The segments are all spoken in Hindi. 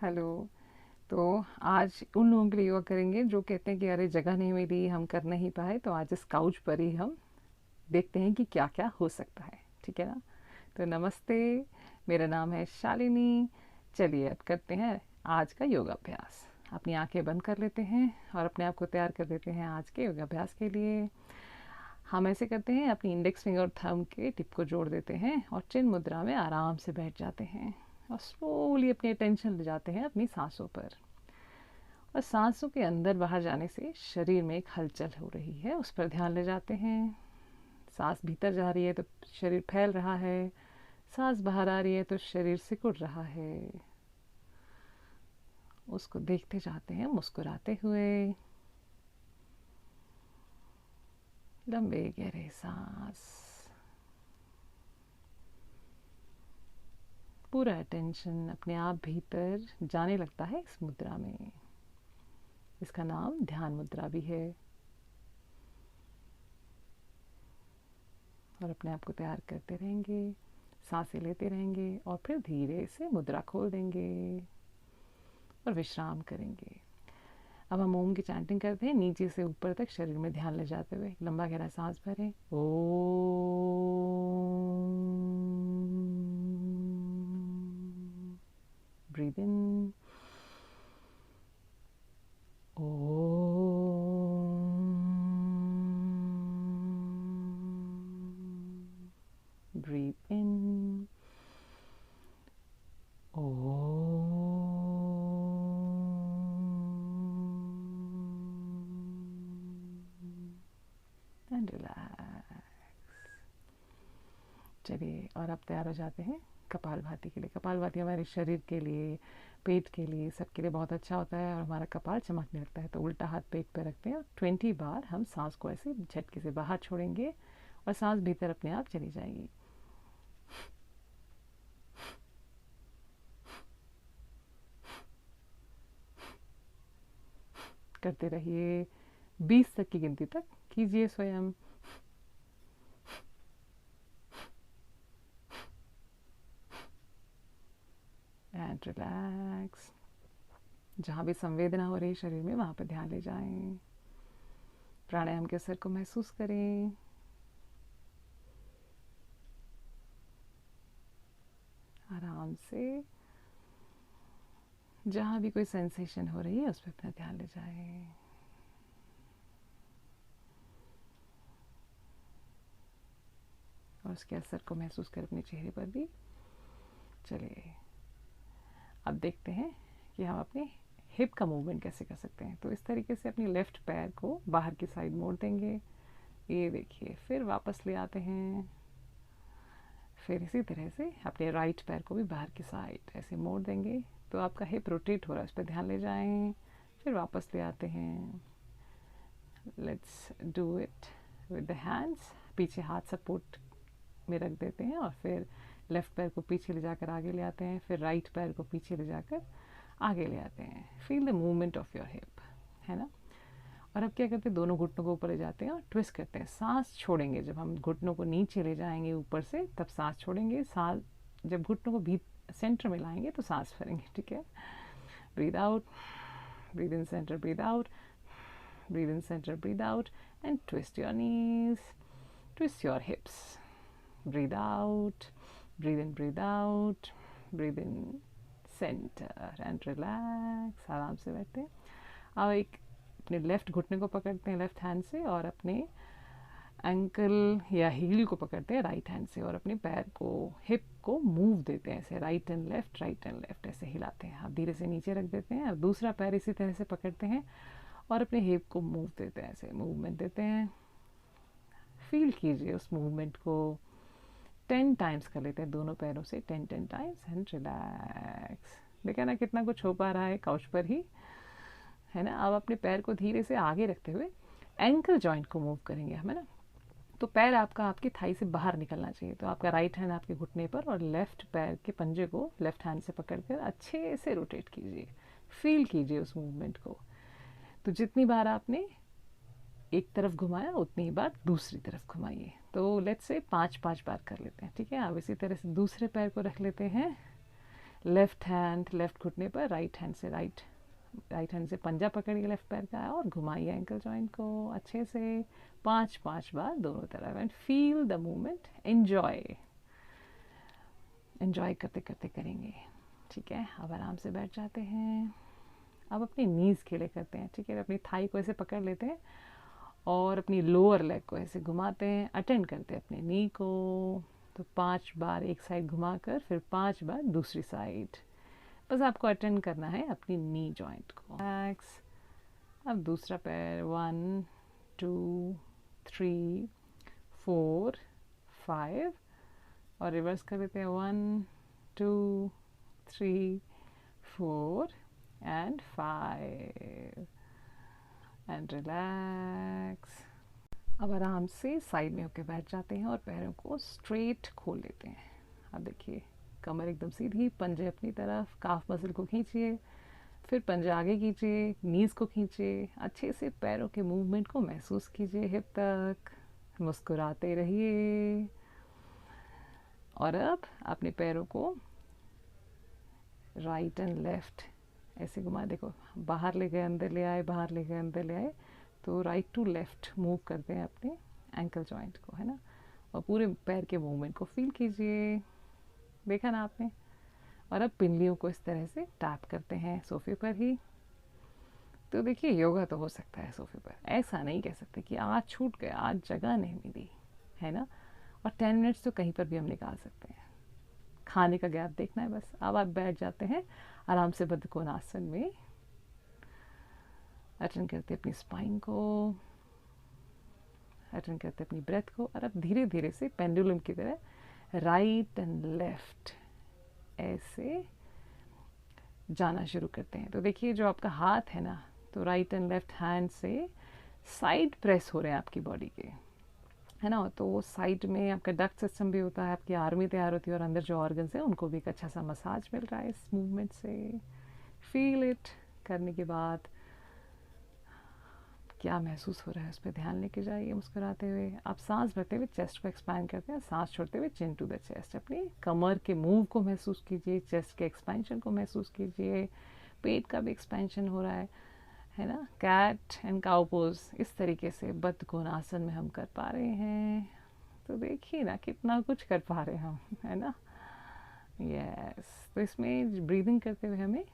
हेलो। तो आज उन लोगों के लिए योगा करेंगे जो कहते हैं कि अरे जगह नहीं मिली, हम कर नहीं पाए, तो आज इस काउच पर ही हम देखते हैं कि क्या क्या हो सकता है। ठीक है ना? तो नमस्ते, मेरा नाम है शालिनी। चलिए अब करते हैं आज का योगा अभ्यास। अपनी आंखें बंद कर लेते हैं और अपने आप को तैयार कर लेते हैं आज के योगा अभ्यास के लिए। हम ऐसे करते हैं, अपनी इंडेक्स फिंगर और थंब के टिप को जोड़ देते हैं और चिन्ह मुद्रा में आराम से बैठ जाते हैं और स्लोली अपनी अटेंशन ले जाते हैं अपनी सांसों पर। और सांसों के अंदर बाहर जाने से शरीर में एक हलचल हो रही है, उस पर ध्यान ले जाते हैं। सांस भीतर जा रही है तो शरीर फैल रहा है, सांस बाहर आ रही है तो शरीर सिकुड़ रहा है। उसको देखते जाते हैं मुस्कुराते हुए। लंबे गहरे सांस, पूरा अटेंशन अपने आप भीतर जाने लगता है इस मुद्रा में। इसका नाम ध्यान मुद्रा भी है। और अपने आप को तैयार करते रहेंगे, सांसें लेते रहेंगे और फिर धीरे से मुद्रा खोल देंगे और विश्राम करेंगे। अब हम ओम की चैंटिंग करते हैं, नीचे से ऊपर तक शरीर में ध्यान ले जाते हुए लंबा गहरा सांस भरें। Oh breathe in, oh breathe in, oh and relax. चलिए और अब तैयार हो जाते हैं कपालभाति के लिए। कपालभाति हमारे शरीर के लिए, पेट के लिए, सबके लिए बहुत अच्छा होता है और हमारा कपाल चमकने लगता है। तो उल्टा हाथ पेट पे रखते हैं और 20 बार हम सांस को ऐसे झटके से बाहर छोड़ेंगे और सांस भीतर अपने आप चली जाएगी। करते रहिए, 20 तक की गिनती तक कीजिए स्वयं। And relax. जहाँ भी संवेदना हो रही शरीर में वहाँ पर ध्यान ले जाएं। प्राणायाम के असर को महसूस करें। आराम से जहाँ भी कोई सेंसेशन हो रही है उस पर अपना ध्यान ले जाएं। और उसके असर को महसूस कर अपने चेहरे पर भी। चलिए अब देखते हैं कि हम अपने हिप का मूवमेंट कैसे कर सकते हैं। तो इस तरीके से अपनी लेफ्ट पैर को बाहर की साइड मोड़ देंगे, ये देखिए, फिर वापस ले आते हैं। फिर इसी तरह से अपने राइट पैर को भी बाहर की साइड ऐसे मोड़ देंगे, तो आपका हिप रोटेट हो रहा है, उस पर ध्यान ले जाएं। फिर वापस ले आते हैं। Let's do it with the hands. पीछे हाथ सपोर्ट में रख देते हैं और फिर लेफ्ट पैर को पीछे ले जाकर आगे ले आते हैं, फिर राइट पैर को पीछे ले जाकर आगे ले आते हैं। Feel the movement of your hip, है ना? और अब क्या करते हैं, दोनों घुटनों को ऊपर ले जाते हैं और ट्विस्ट करते हैं। सांस छोड़ेंगे, जब हम घुटनों को नीचे ले जाएंगे ऊपर से तब सांस छोड़ेंगे। सांस जब घुटनों को भी सेंटर में लाएंगे तो सांस भरेंगे। ठीक है? Breathe out, breathe in centre, breathe out, breathe in centre, breathe out and twist your knees, twist your hips. Breathe out, breathe in, breathe out, breathe in centre and relax. आराम से बैठते हैं। अब एक अपने लेफ्ट घुटने को पकड़ते हैं लेफ्ट हैंड से और अपने एंकल या हील को पकड़ते हैं राइट हैंड से और अपने पैर को, हिप को मूव देते हैं ऐसे, राइट एंड लेफ्ट ऐसे हिलाते हैं। आप धीरे से नीचे रख देते हैं और दूसरा पैर इसी तरह से पकड़ते हैं और अपने हिप को मूव देते हैं, ऐसे मूवमेंट देते हैं। फील कीजिए उस मूवमेंट को। 10 टाइम्स कर लेते हैं दोनों पैरों से, 10 टाइम्स एंड रिलैक्स। देखा ना कितना कुछ हो पा रहा है काउच पर ही, है ना? अब अपने पैर को धीरे से आगे रखते हुए एंकल जॉइंट को मूव करेंगे हम, है ना? तो पैर आपका आपकी थाई से बाहर निकलना चाहिए। तो आपका राइट हैंड आपके घुटने पर और लेफ्ट पैर के पंजे को लेफ्ट हैंड से पकड़कर अच्छे से रोटेट कीजिए। फील कीजिए उस मूवमेंट को। तो जितनी बार आपने एक तरफ घुमाया उतनी ही बार दूसरी तरफ घुमाइए। तो लेट्स से 5-5 बार कर लेते हैं। ठीक है? अब इसी तरह से दूसरे पैर को रख लेते हैं लेफ्ट हैंड लेफ्ट घुटने पर, राइट हैंड से पंजा पकड़िए लेफ्ट पैर का और घुमाइए एंकल जॉइंट को अच्छे से 5 बार दोनों तरफ and feel the movement. Enjoy करते करते करेंगे। ठीक है, अब आराम से बैठ जाते हैं। अब अपनी नीज़ के लिए करते हैं। ठीक है, अपनी थाई को ऐसे पकड़ लेते हैं और अपनी लोअर लेग को ऐसे घुमाते हैं, अटेंड करते हैं अपने नी को। तो 5 बार एक साइड घुमाकर फिर 5 बार दूसरी साइड। बस आपको अटेंड करना है अपनी नी जॉइंट को। रिलैक्स। अब दूसरा पैर 1 2 3 4 5 और रिवर्स कर देते हैं 1 2 3 4 एंड 5 एंड रिलैक्स। अब आराम से साइड में होकर बैठ जाते हैं और पैरों को स्ट्रेट खोल लेते हैं। अब देखिए कमर एकदम सीधी, पंजे अपनी तरफ, काफ मसल को खींचिए, फिर पंजे आगे कीजिए, नीज़ को खींचिए, अच्छे से पैरों के मूवमेंट को महसूस कीजिए हिप तक, मुस्कुराते रहिए। और अब अपने पैरों को राइट एंड लेफ्ट ऐसे घुमा, देखो बाहर ले गए अंदर ले आए, बाहर ले गए अंदर ले आए, तो राइट टू लेफ्ट मूव करते हैं अपने एंकल जॉइंट को, है ना। और पूरे पैर के मूवमेंट को फील कीजिए, देखा ना आपने। और अब पिंडलियों को इस तरह से टैप करते हैं सोफे पर ही। तो देखिए योगा तो हो सकता है सोफे पर, ऐसा नहीं कह सकते कि आज छूट गया, आज जगह नहीं मिली, है ना। और 10 मिनट्स तो कहीं पर भी हम निकाल सकते हैं, खाने का गैप देखना है बस। अब आप बैठ जाते हैं आराम से बद्ध कोणासन में, अटेंड करते अपनी स्पाइन को, अटेंड करते अपनी ब्रेथ को। और अब धीरे धीरे से पेंडुलम की तरह राइट एंड लेफ्ट ऐसे जाना शुरू करते हैं। तो देखिए जो आपका हाथ है ना, तो राइट एंड लेफ्ट हैंड से साइड प्रेस हो रहे हैं आपकी बॉडी के, है ना। तो वो साइड में आपका डक्ट सिस्टम भी होता है, आपकी आर्मी तैयार होती है और अंदर जो ऑर्गन्स हैं उनको भी एक अच्छा सा मसाज मिल रहा है इस मूवमेंट से। Feel it. करने के बाद क्या महसूस हो रहा है उस पर ध्यान लेके जाइए मुस्कुराते हुए। आप सांस भरते हुए चेस्ट को एक्सपैंड करते हैं, सांस छोड़ते हुए चिन टू द चेस्ट। अपनी कमर के मूव को महसूस कीजिए, चेस्ट के एक्सपेंशन को महसूस कीजिए, पेट का भी एक्सपेंशन हो रहा है ना। कैट एंड काउ पोज इस तरीके से बद्ध कोणासन में हम कर पा रहे हैं। तो देखिए ना कितना कुछ कर पा रहे हैं हम, है ना। यस, तो इसमें ब्रीदिंग करते हुए हमें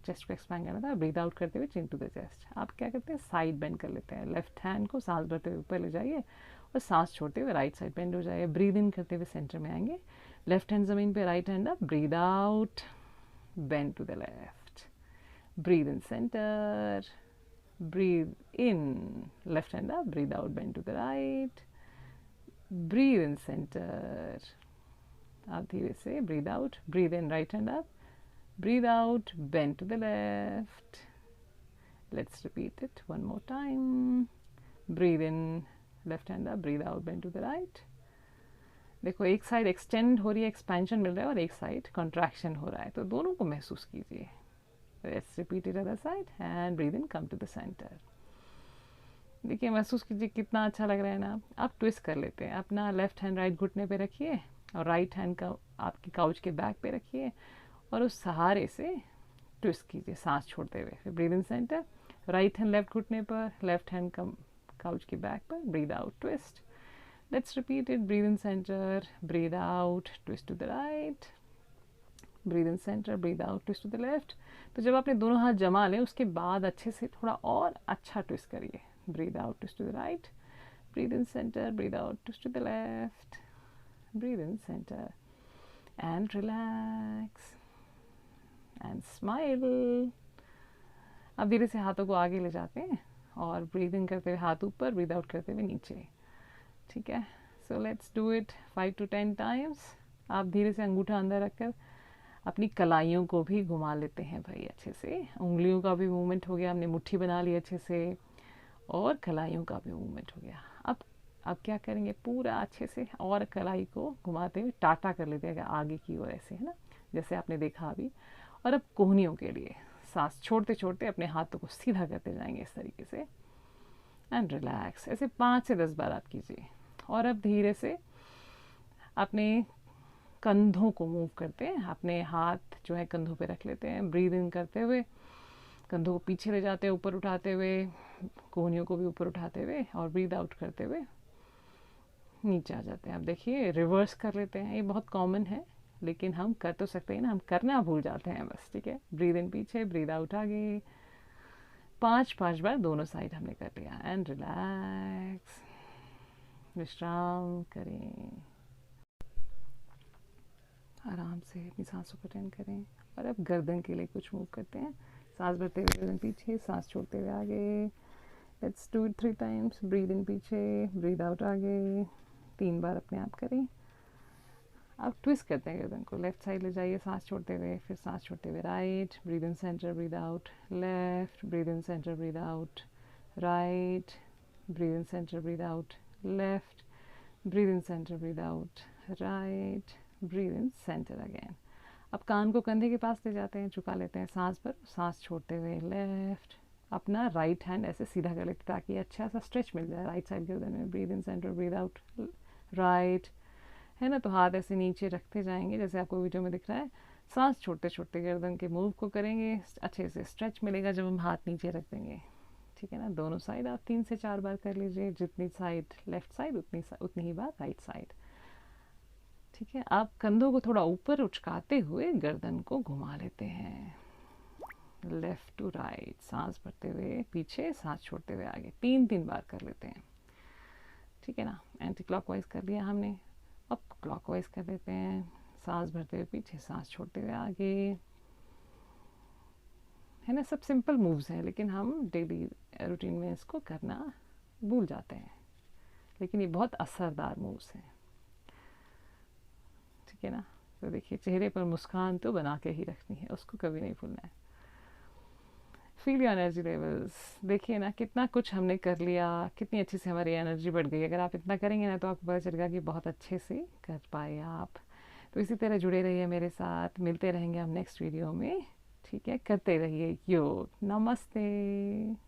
चेस्ट को एक्सपैंड करना था। ब्रीद आउट करते हुए चिन टू द चेस्ट। आप क्या करते हैं, साइड बेंड कर लेते हैं, लेफ्ट हैंड को सांस भरते हुए ऊपर ले जाइए और सांस छोड़ते हुए राइट साइड बेंड हो जाइए। ब्रीद इन करते हुए सेंटर में आएंगे, लेफ्ट हैंड जमीन पे, right hand up, breathe out, bend to the left, breathe in centre, breathe in, left hand up, breathe out, bend to the right, breathe in center, आप धीरे से breathe out, breathe in, right hand up, breathe out, bend to the left. Let's repeat it one more time. Breathe in, left hand up, breathe out, bend to the right. देखो एक साइड एक्सटेंड हो रही है, एक्सपेंशन मिल रहा है, और एक साइड कॉन्ट्रैक्शन हो रहा है, तो दोनों को महसूस कीजिए। Let's repeat it other side and breathe in, come to the center. देखिए महसूस कीजिए कितना अच्छा लग रहा है ना। आप ट्विस्ट कर लेते हैं, अपना लेफ्ट हैंड राइट घुटने पे रखिए और राइट हैंड का आपकी काउच के बैक पे रखिए और उस सहारे से ट्विस्ट कीजिए सांस छोड़ते हुए। फिर breathe in centre, right hand left घुटने पर, लेफ्ट हैंड का काउच के बैक पर, breathe out, twist. Let's repeat it, breathe in centre, breathe out, twist to the right, breathe in centre, breathe out, twist to the left. तो जब आपने दोनों हाथ जमा लें उसके बाद अच्छे से थोड़ा और अच्छा ट्विस्ट करिए। Breathe out, twist to the right, breathe in centre, breathe out, twist to the left, breathe in centre and relax and smile. अब धीरे से हाथों को आगे ले जाते हैं और ब्रीद इन करते हुए हाथ ऊपर, ब्रीद आउट करते हुए नीचे। ठीक है, so let's do it 5 to 10 times. आप धीरे से अंगूठा अंदर रखकर अपनी कलाइयों को भी घुमा लेते हैं भाई अच्छे से। उंगलियों का भी मूवमेंट हो गया, हमने मुट्ठी बना ली अच्छे से, और कलाइयों का भी मूवमेंट हो गया। अब क्या करेंगे, पूरा अच्छे से और कलाई को घुमाते हुए टाटा कर लेते हैं आगे की ओर ऐसे, है ना, जैसे आपने देखा अभी। और अब कोहनियों के लिए सांस छोड़ते छोड़ते अपने हाथों को सीधा करते जाएंगे इस तरीके से एंड रिलैक्स। ऐसे 5 से 10 बार आप कीजिए। और अब धीरे से अपने कंधों को मूव करते हैं, अपने हाथ जो है कंधों पे रख लेते हैं, ब्रीद इन करते हुए कंधों को पीछे ले जाते हैं, ऊपर उठाते हुए, कोहनियों को भी ऊपर उठाते हुए, और ब्रीद आउट करते हुए नीचे आ जाते हैं। अब देखिए रिवर्स कर लेते हैं, ये बहुत कॉमन है लेकिन हम कर तो सकते हैं ना, हम करना भूल जाते हैं बस। ठीक है, ब्रीद इन पीछे, ब्रीद आउट आगे, 5 बार दोनों साइड हमने कर लिया। एंड रिलैक्स, विश्राम करें, आराम से अपनी सांसों को अटेंड करें। और अब गर्दन के लिए कुछ मूव करते हैं, सांस भरते हुए गर्दन पीछे, सांस छोड़ते हुए आगे। Let's do it 3 times. Breathe in पीछे, ब्रीद आउट आगे, 3 बार अपने आप करें। अब ट्विस्ट करते हैं गर्दन को, लेफ्ट साइड ले जाइए सांस छोड़ते हुए, फिर सांस छोड़ते हुए right, breathe in centre, breathe out, left, breathe in centre, breathe out, right, breathe in centre, breathe out, left, breathe in centre, breathe out, right, breathe in centre again. अब कान को कंधे के पास ले जाते हैं, झुका लेते हैं सांस पर, सांस छोड़ते हुए लेफ्ट, अपना राइट हैंड ऐसे सीधा कर लेते हैं ताकि अच्छा सा स्ट्रेच मिल जाए राइट साइड गर्दन में। Breathe in centre, breathe out, right, है ना। तो हाथ ऐसे नीचे रखते जाएंगे जैसे आपको वीडियो में दिख रहा है। सांस छोड़ते छोड़ते गर्दन के मूव को करेंगे, अच्छे से स्ट्रेच मिलेगा जब हम हाथ नीचे रख देंगे। ठीक है ना, दोनों साइड आप 3 से 4 बार कर लीजिए, जितनी साइड लेफ्ट साइड उतनी ही बार राइट साइड। ठीक है, आप कंधों को थोड़ा ऊपर उचकाते हुए गर्दन को घुमा लेते हैं, लेफ्ट टू राइट, सांस भरते हुए पीछे, सांस छोड़ते हुए आगे, 3 बार कर लेते हैं। ठीक है ना, एंटी क्लॉकवाइज कर लिया हमने, अब क्लॉकवाइज कर लेते हैं, सांस भरते हुए पीछे, सांस छोड़ते हुए आगे। है ना, सब सिंपल मूव्स हैं लेकिन हम डेली रूटीन में इसको करना भूल जाते हैं, लेकिन ये बहुत असरदार मूव्स हैं। ठीक है ना, तो देखिए चेहरे पर मुस्कान तो बना के ही रखनी है, उसको कभी नहीं भूलना है। फील योर एनर्जी लेवल्स, देखिए ना कितना कुछ हमने कर लिया, कितनी अच्छी से हमारी एनर्जी बढ़ गई। अगर आप इतना करेंगे ना तो आपको पता चलेगा कि बहुत अच्छे से कर पाए आप। तो इसी तरह जुड़े रहिए मेरे साथ, मिलते रहेंगे हम नेक्स्ट वीडियो में। ठीक है, करते रहिए योग। नमस्ते।